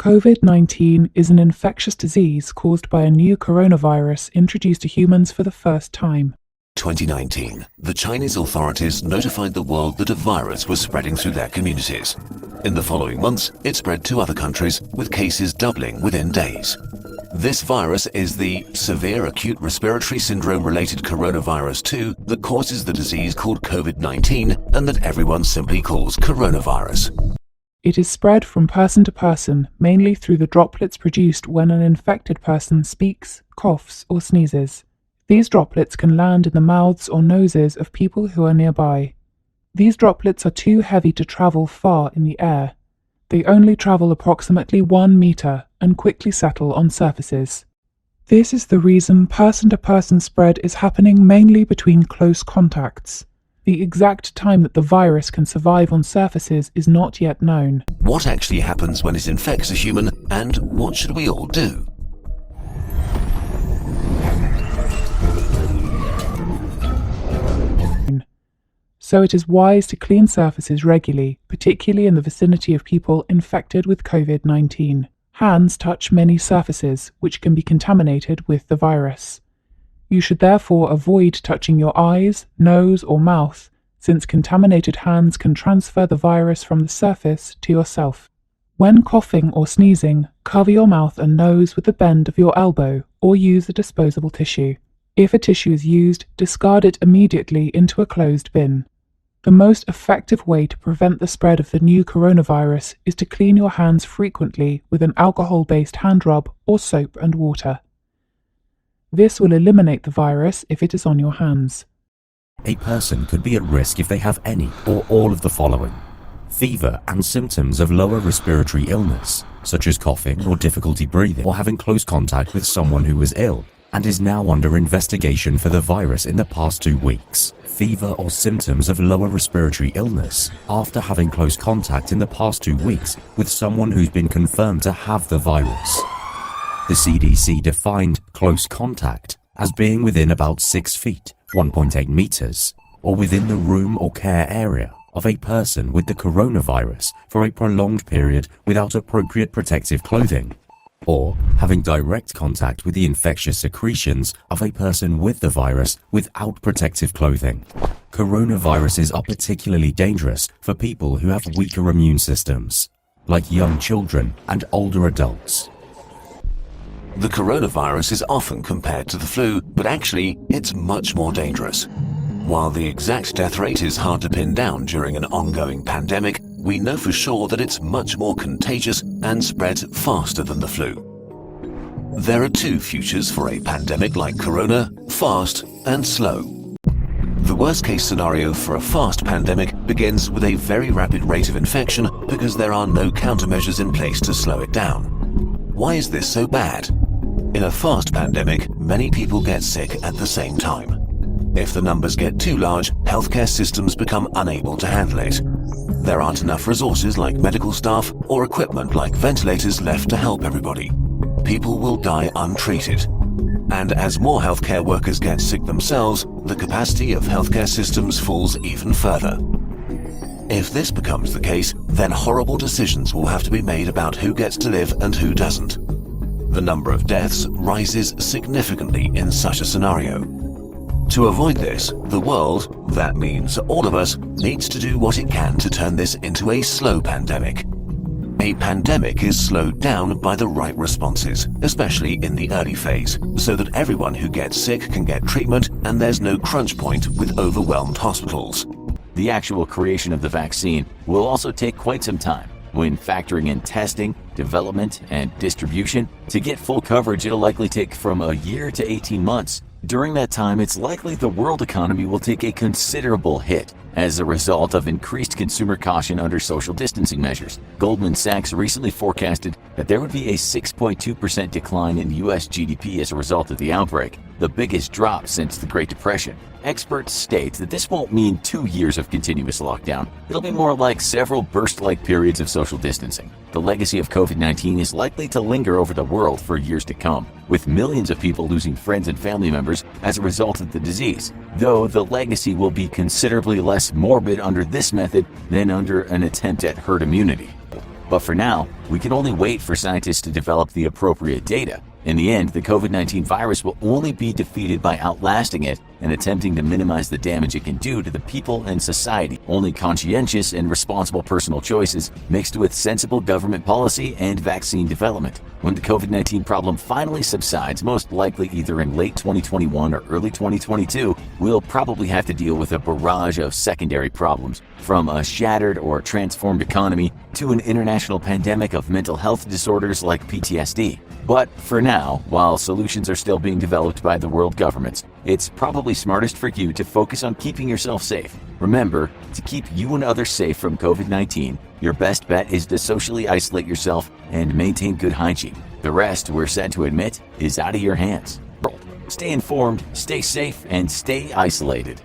COVID-19 is an infectious disease caused by a new coronavirus introduced to humans for the first time. 2019, the Chinese authorities notified the world that a virus was spreading through their communities. In the following months, it spread to other countries, with cases doubling within days. This virus is the severe acute respiratory syndrome-related coronavirus 2 that causes the disease called COVID-19 and that everyone simply calls coronavirus. It is spread from person to person, mainly through the droplets produced when an infected person speaks, coughs, or sneezes. These droplets can land in the mouths or noses of people who are nearby. These droplets are too heavy to travel far in the air. They only travel approximately 1 meter and quickly settle on surfaces. This is the reason person-to-person spread is happening mainly between close contacts. The exact time that the virus can survive on surfaces is not yet known. What actually happens when it infects a human, and what should we all do? So it is wise to clean surfaces regularly, particularly in the vicinity of people infected with COVID-19. Hands touch many surfaces, which can be contaminated with the virus. You should therefore avoid touching your eyes, nose, or mouth, since contaminated hands can transfer the virus from the surface to yourself. When coughing or sneezing, cover your mouth and nose with the bend of your elbow, or use a disposable tissue. If a tissue is used, discard it immediately into a closed bin. The most effective way to prevent the spread of the new coronavirus is to clean your hands frequently with an alcohol-based hand rub or soap and water. This will eliminate the virus if it is on your hands. A person could be at risk if they have any or all of the following: fever and symptoms of lower respiratory illness, such as coughing or difficulty breathing, or having close contact with someone who was ill and is now under investigation for the virus in the past 2 weeks. Fever or symptoms of lower respiratory illness after having close contact in the past 2 weeks with someone who's been confirmed to have the virus. The CDC defined close contact as being within about 6 feet, 1.8 meters, or within the room or care area of a person with the coronavirus for a prolonged period without appropriate protective clothing, or having direct contact with the infectious secretions of a person with the virus without protective clothing. Coronaviruses are particularly dangerous for people who have weaker immune systems, like young children and older adults. The coronavirus is often compared to the flu, but actually it's much more dangerous. While the exact death rate is hard to pin down during an ongoing pandemic, we know for sure that it's much more contagious and spreads faster than the flu. There are 2 futures for a pandemic like corona: fast and slow. The worst-case scenario for a fast pandemic begins with a very rapid rate of infection because there are no countermeasures in place to slow it down. Why is this so bad? In a fast pandemic, many people get sick at the same time. If the numbers get too large, healthcare systems become unable to handle it. There aren't enough resources like medical staff or equipment like ventilators left to help everybody. People will die untreated. And as more healthcare workers get sick themselves, the capacity of healthcare systems falls even further. If this becomes the case, then horrible decisions will have to be made about who gets to live and who doesn't. The number of deaths rises significantly in such a scenario. To avoid this, the world, that means all of us, needs to do what it can to turn this into a slow pandemic. A pandemic is slowed down by the right responses, especially in the early phase, so that everyone who gets sick can get treatment and there's no crunch point with overwhelmed hospitals. The actual creation of the vaccine will also take quite some time. When factoring in testing, development, and distribution, to get full coverage it'll likely take from a year to 18 months. During that time, it's likely the world economy will take a considerable hit as a result of increased consumer caution under social distancing measures. Goldman Sachs recently forecasted that there would be a 6.2% decline in US GDP as a result of the outbreak, the biggest drop since the Great Depression. Experts state that this won't mean 2 years of continuous lockdown. It'll be more like several burst-like periods of social distancing. The legacy of COVID-19 is likely to linger over the world for years to come, with millions of people losing friends and family members as a result of the disease, though the legacy will be considerably less morbid under this method than under an attempt at herd immunity. But for now, we can only wait for scientists to develop the appropriate data. In the end, the COVID-19 virus will only be defeated by outlasting it and attempting to minimize the damage it can do to the people and society. Only conscientious and responsible personal choices mixed with sensible government policy and vaccine development. When the COVID-19 problem finally subsides, most likely either in late 2021 or early 2022, we'll probably have to deal with a barrage of secondary problems, from a shattered or transformed economy to an international pandemic of mental health disorders like PTSD. But for now, while solutions are still being developed by the world governments, it's probably smartest for you to focus on keeping yourself safe. Remember, to keep you and others safe from COVID-19, your best bet is to socially isolate yourself and maintain good hygiene. The rest, we're sad to admit, is out of your hands. Stay informed, stay safe, and stay isolated.